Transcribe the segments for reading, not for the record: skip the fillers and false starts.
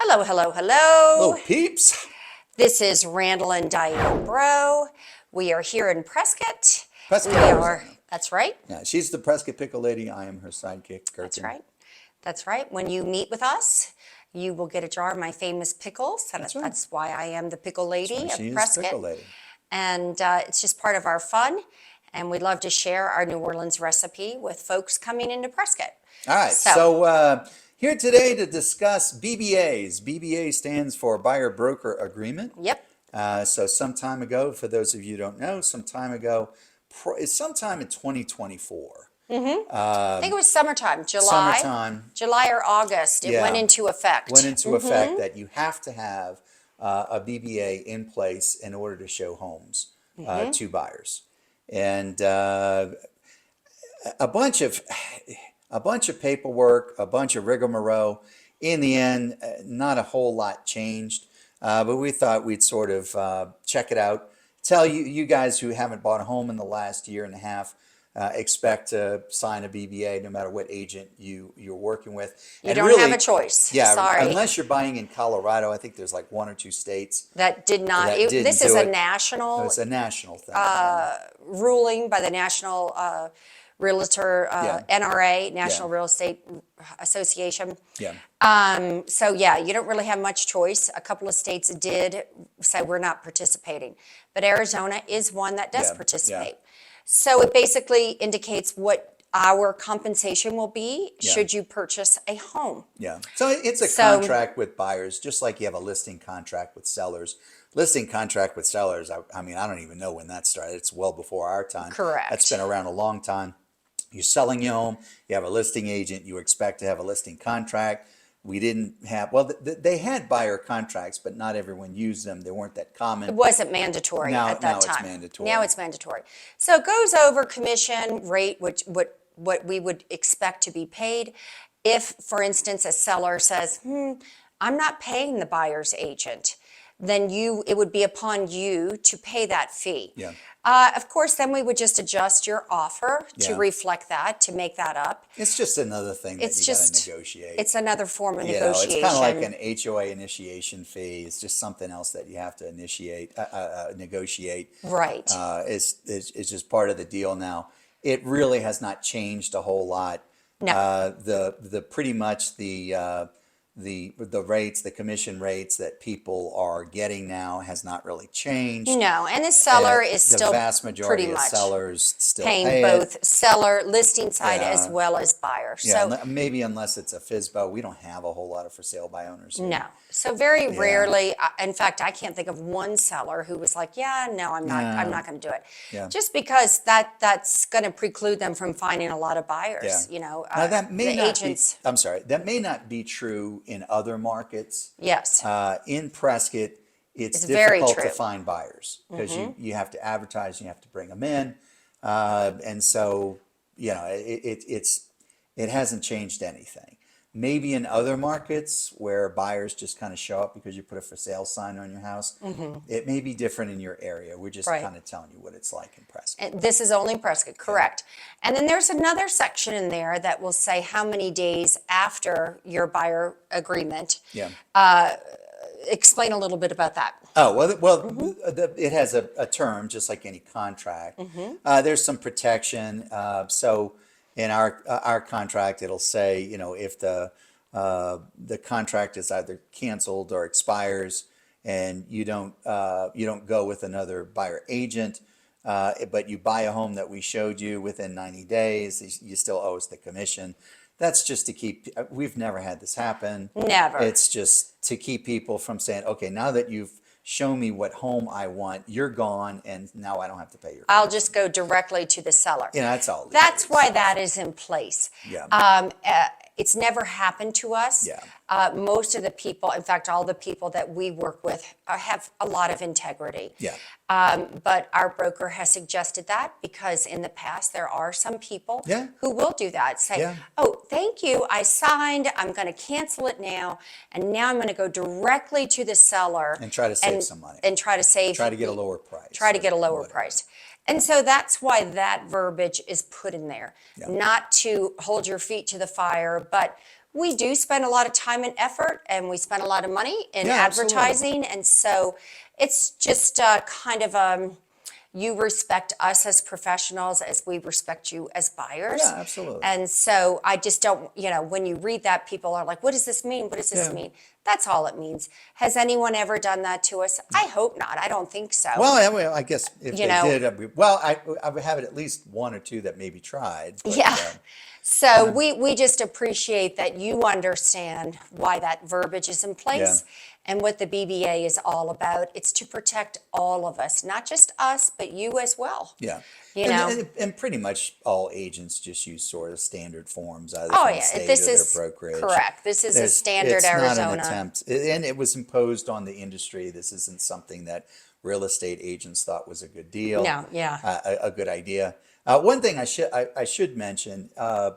Hello, hello, Hello, hello. peeps. This is Randall and Diane Breaux. We are here in Prescott. Prescott, We are, Arizona. that's right, Yeah, she's the Prescott pickle lady. I am her sidekick, that's Gherkin. right, that's right. When you meet with us, you will get a jar of my famous pickles. And That's right. that's why I am the pickle That's lady why of she is Prescott. pickle lady. And it's just part of our fun. And we'd love to share our New Orleans recipe with folks coming into Prescott. All right, So, so here today to discuss BBAs. BBA stands for Buyer Broker Agreement. yep, So some time ago, for those of you who don't know, some time ago, sometime in 2024. I think it was summertime, Summertime, July or August. It went yeah, into effect. went into effect that you have to have a BBA in place in order to show homes to buyers, and a bunch of a bunch of paperwork, a bunch of rigmarole. In the end, not a whole lot changed, but we thought we'd sort of check it out. Tell you guys who haven't bought a home in the last year and a half, expect to sign a BBA no matter what agent you're working with. You And don't really, have a choice. yeah, Sorry. unless you're buying in Colorado, I think there's like one or two states That did not, that didn't this is do a it. national It's a national thing. ruling by the National Realtor, Yeah, NRA, yeah, National Real Estate Association. yeah, So yeah, you don't really have much choice. A couple of states did say we're not participating, but Arizona is one that does yeah, yeah, participate. So it basically indicates what our compensation will be yeah. should you purchase a home. Yeah. So it's a So contract with buyers, just like you have a listing contract with sellers. Listing contract with sellers, I mean, I don't even know when that started. It's well before our time. That's been correct. around a long time. You're selling your home, you have a listing agent, you expect to have a listing contract. We didn't have, well, they had buyer contracts, but not everyone used them. They weren't that It common. wasn't mandatory Now, at that now it's time. mandatory. Now it's mandatory. So it goes over commission rate, which what we would expect to be paid. If, for instance, a seller says, I'm not paying the buyer's agent, then it would be upon you to pay that fee. Yeah. Of course, then we would just adjust your offer to Yeah. reflect that, to make that up. It's just another thing that It's you got to just, negotiate. it's another form of You know, it's kind of like negotiation. an HOA initiation fee. It's just something else that you have to negotiate. Right. It's just part of the deal now. It really has not changed a whole lot. No. The pretty much the rates, the commission rates that people are getting now has not really changed. No, and the seller is The still vast pretty majority of much sellers still paying pay it. both seller, listing side as Yeah. well as buyer. Yeah, So maybe unless it's a FSBO, we don't have a whole lot of for sale by owners here. no. So very Yeah. rarely, in fact, I can't think of one seller who was like, yeah, no, I'm Yeah. not going to do it. Yeah. Just because that's going to preclude them from finding a lot of buyers, Yeah. you know, Now that may the not be, agents. I'm sorry, that may not be true in other markets. Yes. In Prescott, it's It's very difficult to true. find buyers because you have to advertise, you have to bring them in. And so, you know, it hasn't changed anything. Maybe in other markets where buyers just kind of show up because you put a for sale sign on your house, it may be different in your area. We're just Right. kind of telling you what it's like in Prescott. And this is only Prescott, correct. And then there's another section in there that will say how many days after your buyer agreement. Yeah. Explain a little bit about that. Oh, it has a term, just like any contract. There's some protection. So in our contract, it'll say, you know, if the contract is either canceled or expires and you don't go with another buyer agent, but you buy a home that we showed you within 90 days, you still owe us the commission. That's just to keep, we've never had this happen. Never. It's just to keep people from saying, okay, now that you've shown me what home I want, you're gone, and now I don't have to pay your I'll commission. just go directly to the seller. Yeah, that's all. That's why that is in place. Yeah. It's never happened to us. Yeah. Most of the people, in fact, all the people that we work with have a lot of integrity. Yeah. But our broker has suggested that because in the past there are some people Yeah. who will do that. Say, Yeah. oh, thank you, I signed, I'm going to cancel it now, and now I'm going to go directly to the seller And try to save some money. and try to save, Try to get a lower price. try to get a lower whatever. price. And so that's why that verbiage is put in there, Yeah. not to hold your feet to the fire, but we do spend a lot of time and effort, and we spend a lot of money in Yeah, absolutely. advertising. And so it's just kind of you respect us as professionals as we respect you as buyers. Yeah, absolutely. And so I just don't, when you read that, people are like, what does this mean? What does this Yeah. mean? That's all it means. Has anyone ever done that to us? I hope not. I don't think so. Well, I guess if You they know. did, I would have at least one or two that maybe tried. But, Yeah. So we just appreciate that you understand why that verbiage is in place and what the BBA is all about. It's to protect all of us, not just us, but you as well. yeah. You and, know. and pretty much all agents just use sort of standard forms, either Oh from the yeah, state this or is their brokerage. correct. This is a standard it's not an Arizona. attempt, and it was imposed on the industry. This isn't something that real estate agents thought was a good deal. No, yeah. A good idea. One thing I should mention: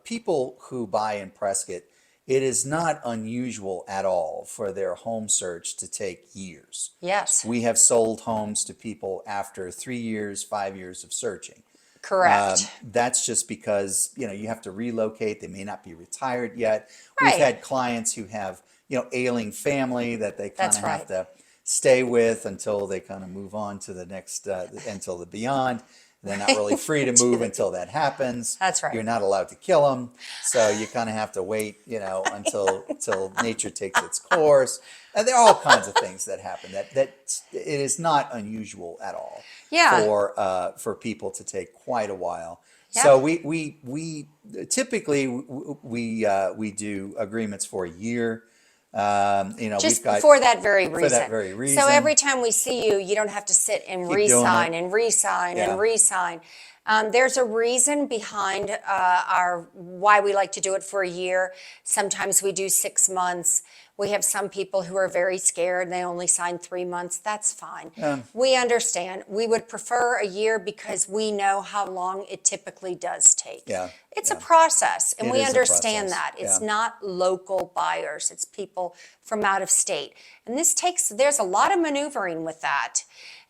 people who buy in Prescott, it is not unusual at all for their home search to take years. Yes, We have sold homes to people after 3 years, 5 years of searching. correct. That's just because, you have to relocate. They may not be retired yet. We've Right. had clients who have, ailing family that they kind That's of right. have to stay with until they kind of move on to the next, until the beyond. They're not really free to move until that happens. That's right. You're not allowed to kill them. So you kind of have to wait, until nature takes its course. And there are all kinds of things that happen that it is not unusual at all Yeah. for people to take quite a while. Yeah. So we typically we do agreements for a year. Just we've got for that very reason. for that very reason. So every time we see you, you don't have to sit and Keep doing re-sign it. and re-sign Yeah. and re-sign. There's a reason behind our why we like to do it for a year. Sometimes we do 6 months. We have some people who are very scared and they only sign 3 months. That's fine. We understand. We would prefer a year because we know how long it typically does take. Yeah, It's a yeah. process, and It we is a understand process, that. It's yeah. not local buyers, it's people from out of state. And there's a lot of maneuvering with that.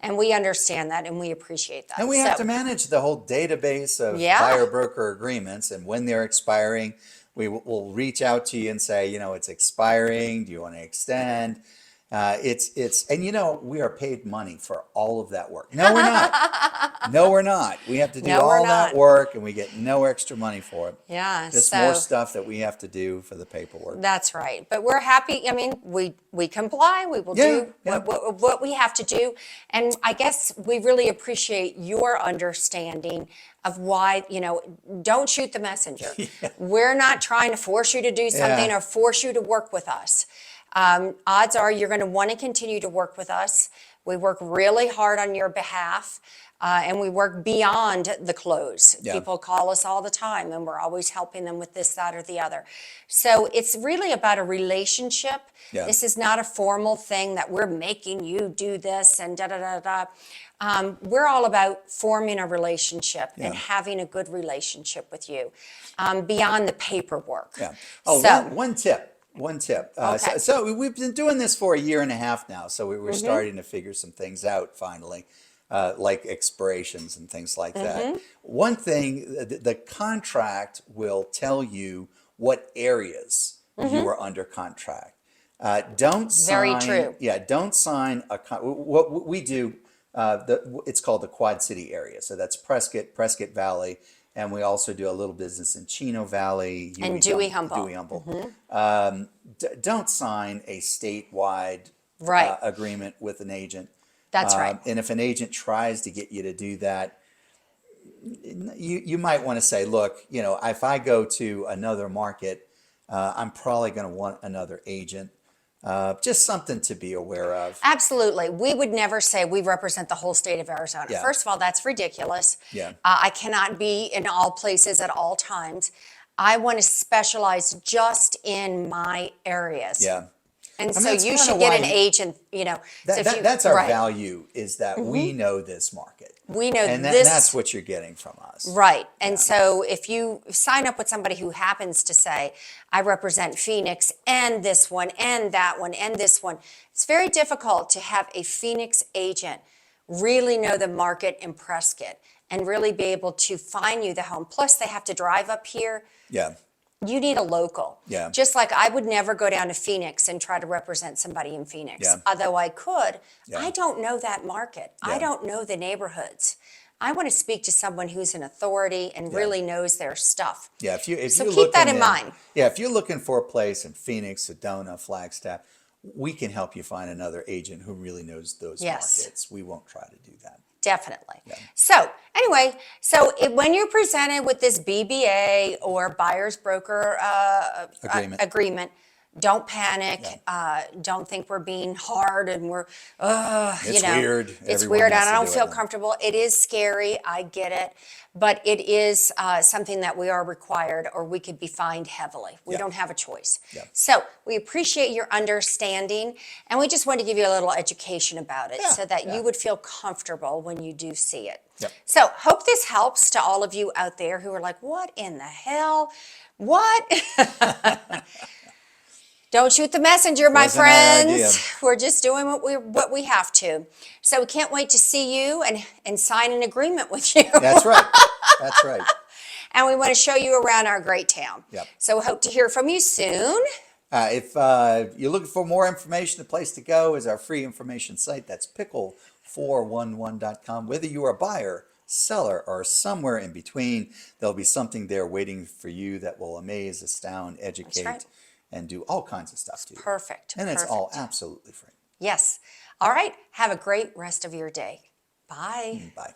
And we understand that and we appreciate that. And we have So, to manage the whole database of Yeah. buyer broker agreements, and when they're expiring, will reach out to you and say, it's expiring. Do you want to extend? And we are paid money for all of that work. No, we're not. No, we're not. We have to do No, we're all that not. work, and we get no extra money for it. Yeah, Just so more stuff that we have to do for the paperwork. that's right. But we're happy. I mean, we comply. We will Yeah, do yeah. what we have to do. And I guess we really appreciate your understanding of why, don't shoot the messenger. We're not trying to force you to do something Yeah. or force you to work with us. Odds are you're going to want to continue to work with us. We work really hard on your behalf. And we work beyond the close. Yeah. People call us all the time, and we're always helping them with this, that, or the other. So it's really about a relationship. Yeah. This is not a formal thing that we're making you do this and da da da da. We're all about forming a relationship and having a good relationship with you beyond the paperwork. Yeah. Oh, So- one tip. One tip. Okay. So we've been doing this for a year and a half now. So we were starting to figure some things out finally, like expirations and things like that. One thing, the contract will tell you what areas you are under contract. Don't Very sign. true. Yeah, don't sign what we do. It's called the Quad City area. So that's Prescott Valley. And we also do a little business in Chino Valley. And Dewey-Humboldt. Dewey-Humboldt. Don't sign a statewide Right. agreement with an agent. That's right. And if an agent tries to get you to do that, you might want to say, look, if I go to another market, I'm probably going to want another agent. Just something to be aware of. Absolutely. We would never say we represent the whole state of Arizona. Yeah. First of all, that's ridiculous. Yeah. I cannot be in all places at all times. I want to specialize just in my areas. Yeah. And I mean, so that's you kinda should get why an agent, so if you- That's our right. value, is that we know this market. We know And this. that's what you're getting from us. Right. And so if you sign up with somebody who happens to say, I represent Phoenix and this one and that one and this one, it's very difficult to have a Phoenix agent really know the market in Prescott and really be able to find you the home. Plus, they have to drive up here. Yeah. You need a local. Yeah. Just like I would never go down to Phoenix and try to represent somebody in Phoenix. Yeah. Although I could, Yeah. I don't know that market. I Yeah. don't know the neighborhoods. I want to speak to someone who's an authority and Yeah. really knows their stuff. Yeah, if So you're keep that looking in mind. Yeah, if you're looking for a place in Phoenix, Sedona, Flagstaff, we can help you find another agent who really knows those Yes. markets. We won't try to do that. Definitely. So anyway, when you're presented with this BBA or buyer's broker agreement, don't panic. Don't think we're being hard and we're, It's weird. It's Everyone weird. has I to don't do feel it. comfortable. It is scary. I get it. But it is something that we are required or we could be fined heavily. We don't have a choice. Yeah. So we appreciate your understanding and we just want to give you a little education about it so that you would feel comfortable when you do see it. Yep. So hope this helps to all of you out there who are like, what in the hell? What? Don't shoot the messenger, my Wasn't our idea. friends. We're just doing what we have to. So we can't wait to see you and sign an agreement with you. That's right. That's right. And we want to show you around our great town. Yep. So we hope to hear from you soon. If you're looking for more information, the place to go is our free information site. That's pickle411.com. Whether you are a buyer, seller, or somewhere in between, there'll be something there waiting for you that will amaze, astound, educate, right. and do all kinds of stuff to you. Perfect. And it's perfect. all absolutely free. Yes. All right. Have a great rest of your day. Bye. Bye.